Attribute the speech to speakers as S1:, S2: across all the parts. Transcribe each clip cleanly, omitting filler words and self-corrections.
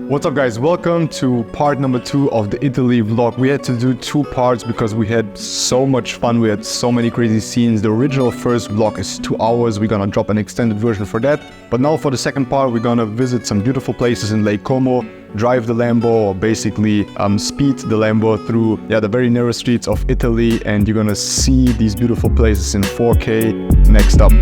S1: What's up guys, welcome to part number 2 of the Italy vlog. We had to do 2 parts because we had so much fun, we had so many crazy scenes. The original first vlog is 2 hours, we're gonna drop an extended version for that. But now for the second part, we're gonna visit some beautiful places in Lake Como, drive the Lambo, or basically speed the Lambo through the very narrow streets of Italy, and you're gonna see these beautiful places in 4K next up.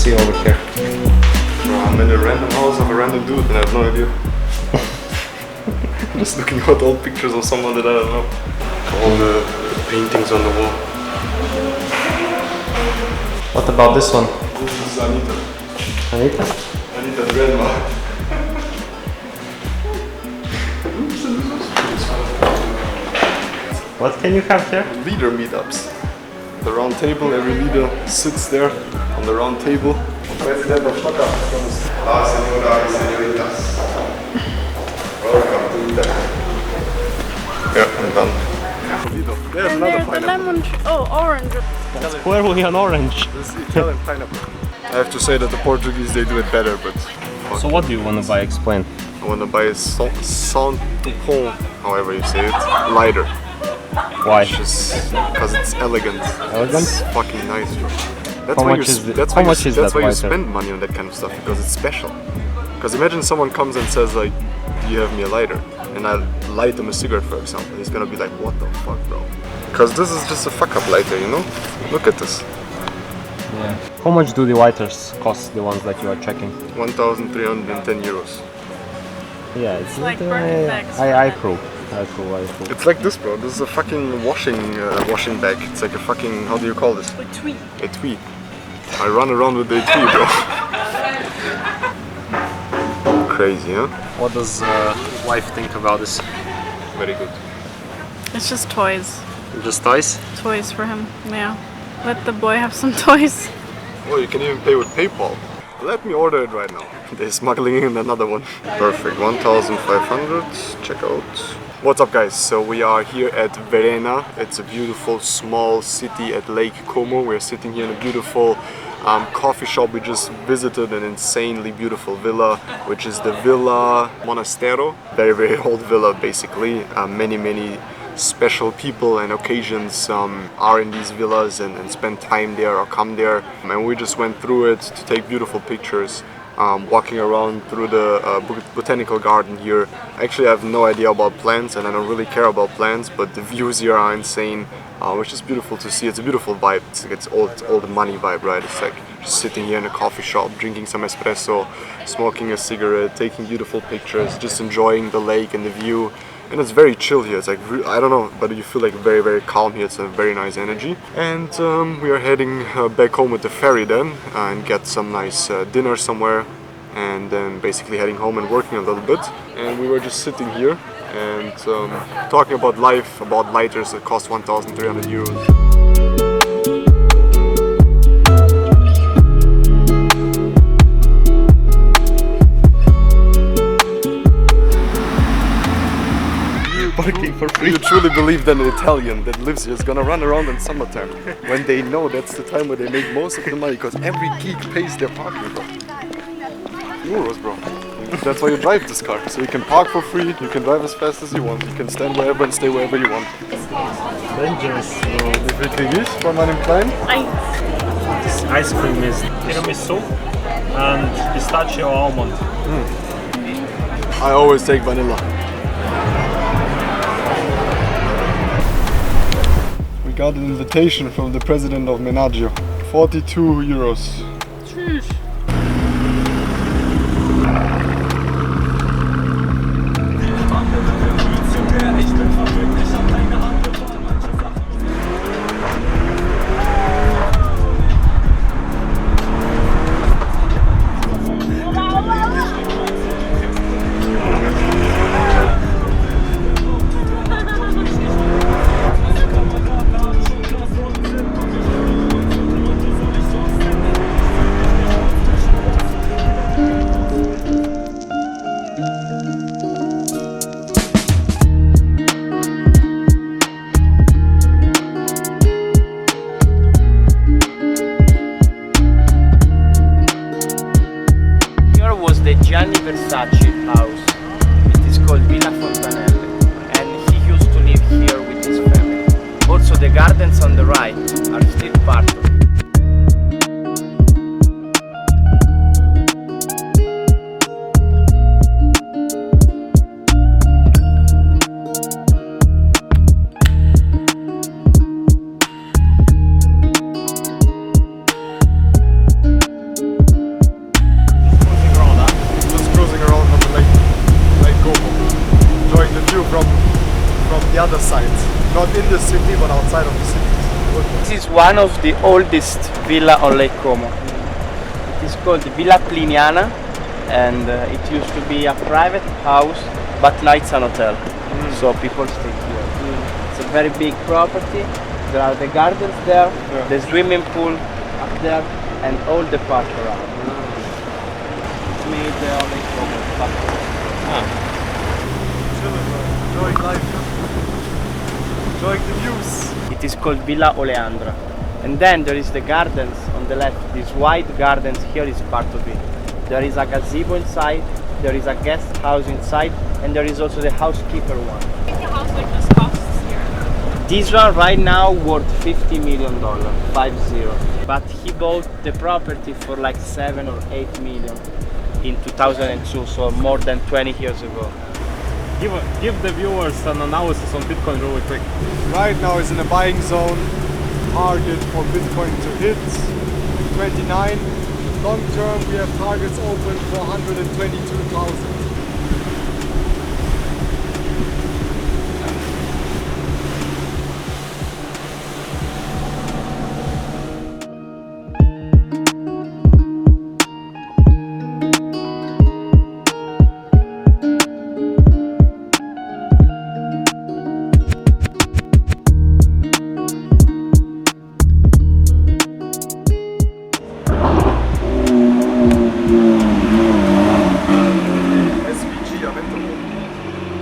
S2: Over here. Bro, I'm in a random house of a random dude and I have no idea. I'm just looking at old pictures of someone that I don't know. All the paintings on the wall.
S3: What about this one?
S2: This is Anita.
S3: Anita?
S2: Anita's grandma.
S3: What can you have here?
S2: Leader meetups. The round table, every leader sits there on the round table. President of Supercar. La señora y señoritas. Welcome to Italy. Yeah, I'm done. There's another pineapple.
S4: Orange.
S3: That's clearly an orange.
S2: This is Italian pineapple. I have to say that the Portuguese, they do it better, but...
S3: So what do you want to buy? Explain.
S2: I want to buy a Saint Tupon, however you say it, lighter.
S3: Why?
S2: Just because it's elegant.
S3: Elegant?
S2: It's fucking nice, bro. That's
S3: How
S2: why
S3: much
S2: you,
S3: is it?
S2: that's
S3: How
S2: why
S3: much
S2: you,
S3: is
S2: that's
S3: that
S2: why you
S3: lighter?
S2: spend money on that kind of stuff, because it's special. Because imagine someone comes and says like, do you have me a lighter? And I light him a cigarette, for example. He's gonna be like, what the fuck, bro? Because this is just a fuck up lighter, you know? Look at this.
S3: Yeah. How much do the lighters cost, the ones that you are checking?
S2: 1,310 euros.
S3: Yeah, it's
S4: like
S3: not,
S4: burning bags.
S3: I approve.
S2: It's like this, bro. This is a fucking washing bag. It's like a fucking, how do you call this?
S4: Etui.
S2: Etui. I run around with the etui, bro. Crazy, huh?
S3: What does wife think about this?
S2: Very good.
S4: It's just toys.
S3: Just toys?
S4: Toys for him. Yeah. Let the boy have some toys.
S2: Oh, you can even pay with PayPal. Let me order it right now. They're smuggling in another one. Perfect. 1,500. Check out. What's up, guys? So we are here at Verena. It's a beautiful small city at Lake Como. We're sitting here in a beautiful coffee shop. We just visited an insanely beautiful villa, which is the Villa Monastero. Very, very old villa, basically. Many special people and occasions are in these villas and spend time there or come there. And we just went through it to take beautiful pictures. Walking around through the botanical garden here. Actually, I have no idea about plants and I don't really care about plants, but the views here are insane, which is beautiful to see. It's a beautiful vibe. It's all the money vibe, right? It's like just sitting here in a coffee shop, drinking some espresso, smoking a cigarette, taking beautiful pictures, just enjoying the lake and the view. And it's very chill here. It's like, I don't know, but you feel like very, very calm here. It's a very nice energy. And we are heading back home with the ferry then and get some nice dinner somewhere. And then basically heading home and working a little bit. And we were just sitting here and talking about life, about lighters that cost 1,300 euros.
S3: Working for free.
S2: You truly believe that an Italian that lives here is gonna run around in summertime when they know that's the time where they make most of the money, because every geek pays their parking, bro. Euros, bro. That's why you drive this car, so you can park for free, you can drive as fast as you want, you can stand wherever and stay wherever you want.
S3: Dangerous.
S2: So, wie viel kriege ich von meinem Kleinen?
S3: This ice cream is tiramisu and pistachio almond.
S2: I always take vanilla. We got an invitation from the president of Menaggio. 42 euros.
S4: Tschüss.
S2: the other side. Not in the city, but outside of the city.
S5: This is one of the oldest villa on Lake Como. It is called Villa Pliniana, and it used to be a private house, but now it's an hotel. So people stay here. It's a very big property. There are the gardens there, the swimming pool up there, and all the park around. It's made on Lake Como.
S2: Enjoying life. Enjoying the views.
S5: It is called Villa Oleandra. And then there is the gardens on the left. These wide gardens here is part of it. There is a gazebo inside, there is a guest house inside, and there is also the housekeeper one.
S4: I think a house like this costs here.
S5: This one right now worth $50 million, 50. But he bought the property for like 7 or 8 million in 2002, so more than 20 years ago.
S3: Give the viewers an analysis on Bitcoin really quick.
S2: Right now is in a buying zone. Target for Bitcoin to hit 29. Long term we have targets open for 122,000.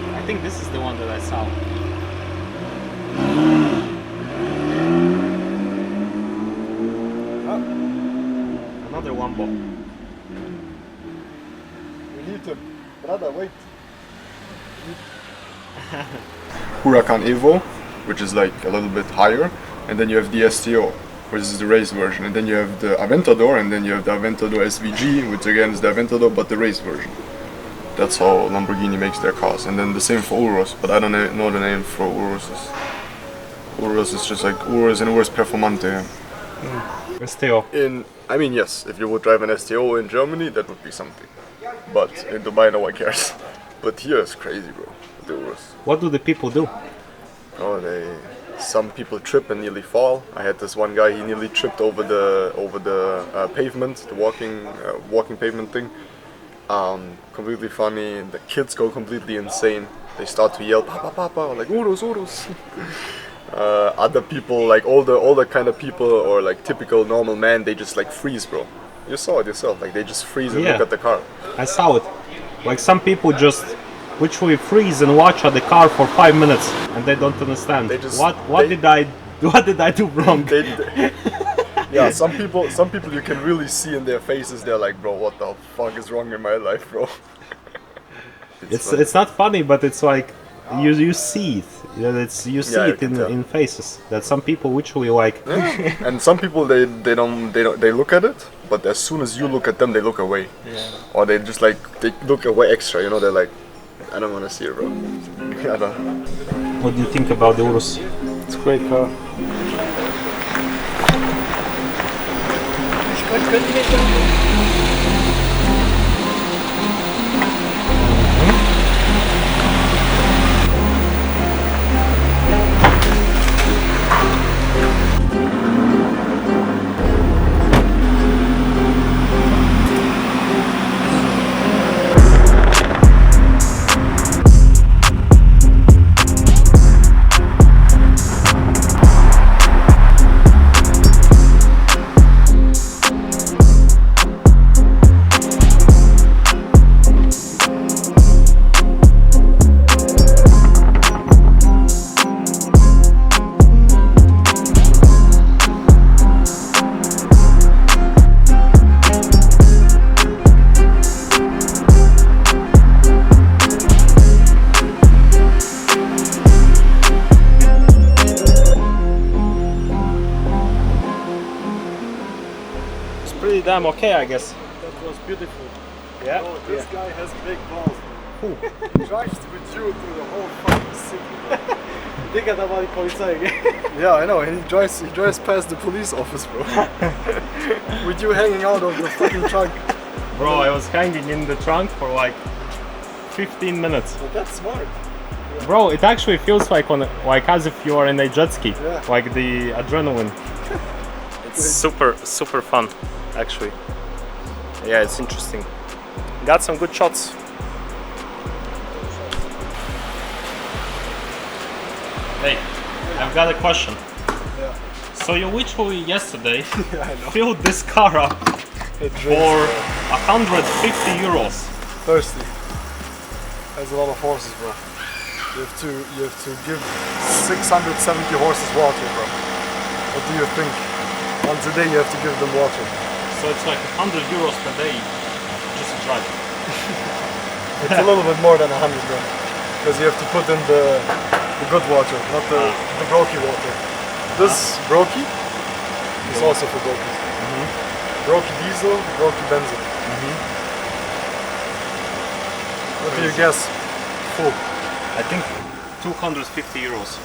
S3: I think this is the one that I saw. Another Wambo.
S2: We need to, brother, wait. Huracan Evo, which is like a little bit higher, and then you have the STO, which is the race version, and then you have the Aventador, and then you have the Aventador SVG, which again is the Aventador but the race version. That's how Lamborghini makes their cars, and then the same for Urus, but I don't know the name for Urus. Urus is just like Urus and Urus Performante.
S3: STO.
S2: I mean, yes, if you would drive an STO in Germany, that would be something. But in Dubai, no one cares. But here it's crazy, bro. The Urus.
S3: What do the people do?
S2: Oh, some people trip and nearly fall. I had this one guy, he nearly tripped over the pavement, the walking pavement thing. Completely funny. The kids go completely insane. They start to yell, "Papa, Papa!" like Urus, Urus. Other people, like older kind of people, or like typical normal man, they just like freeze, bro. You saw it yourself. Like they just freeze and look at the car.
S3: I saw it. Like some people just literally freeze and watch at the car for 5 minutes, and they don't understand. What did I do wrong?
S2: Yeah, some people you can really see in their faces. They're like, bro, what the fuck is wrong in my life, bro?
S3: It's not funny, but it's like you see it. You see it in faces that some people literally like.
S2: Yeah. And some people they look at it, but as soon as you look at them, they look away. Yeah. Or they just like they look away extra. You know, they're like, I don't want to see it, bro. I don't.
S3: What do you think about the Urus?
S2: It's a great car.
S3: Pretty damn okay, I guess.
S2: That was beautiful.
S3: Yeah.
S2: Oh, this guy has big balls. He drives with you through the whole fucking city. Yeah, I know. And he drives past the police office, bro. With you hanging out of the fucking trunk.
S3: Bro, I was hanging in the trunk for like 15 minutes.
S2: But that's smart.
S3: Bro, it actually feels like as if you are in a jet ski.
S2: Yeah.
S3: Like the adrenaline. It's super fun, actually. Yeah, it's interesting. Got some good shots. Hey, I've got a question.
S2: Yeah.
S3: So you literally yesterday filled this car up for 150 euros.
S2: Thirsty. That's a lot of horses, bro. You have to give 670 horses water, bro. What do you think? Once a day you have to give them water.
S3: So it's like 100 euros per day just to drive.
S2: It's a little bit more than 100, bro. Because you have to put in the good water, not the brokey water. This brokey is also for brokies. Brokey diesel, brokey benzene. What do you guess? Full.
S3: I think 250 euros.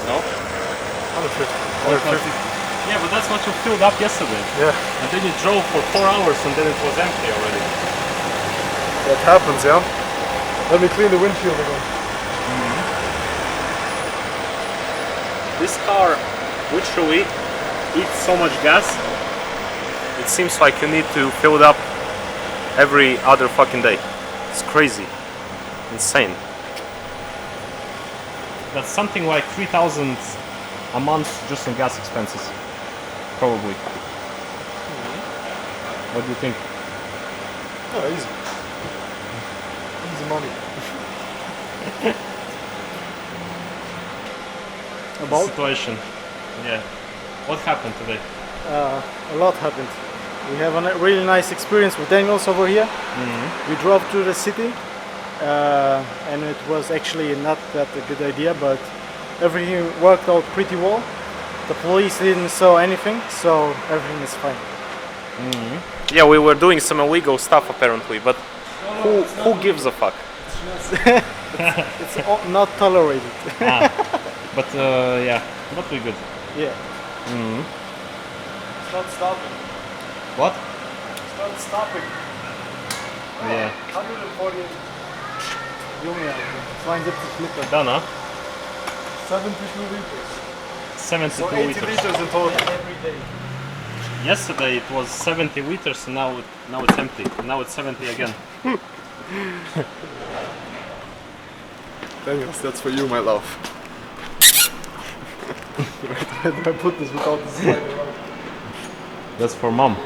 S3: No?
S2: 150. 150.
S3: Yeah, but that's what you filled up yesterday.
S2: Yeah.
S3: And then you drove for 4 hours and then it was empty already.
S2: That happens, yeah? Let me clean the windshield again.
S3: This car literally eats so much gas. It seems like you need to fill it up every other fucking day. It's crazy. Insane. That's something like 3,000 a month just in gas expenses. Probably. What do you think?
S2: Oh, easy. Easy money.
S3: About? Situation. Yeah. What happened today?
S6: A lot happened. We have a really nice experience with Daniels over here. We drove through the city and it was actually not that a good idea, but everything worked out pretty well. The police didn't saw anything, so everything is fine.
S3: Yeah, we were doing some illegal stuff apparently, but who gives a fuck?
S6: It's not tolerated.
S3: But yeah, but we're good.
S6: Yeah.
S2: It's not stopping.
S3: What?
S2: It's not stopping.
S3: Yeah.
S2: 140.
S6: Junge, 72 Liter.
S3: Done, huh?
S2: 72 liters.
S3: 72
S2: So 80
S3: liters.
S2: liters in total.
S6: Every day.
S3: Yesterday it was 70 liters and now it's empty. Now it's 70 again.
S2: Daniels, that's for you, my love.
S6: I put this without the slide.
S3: That's for mom.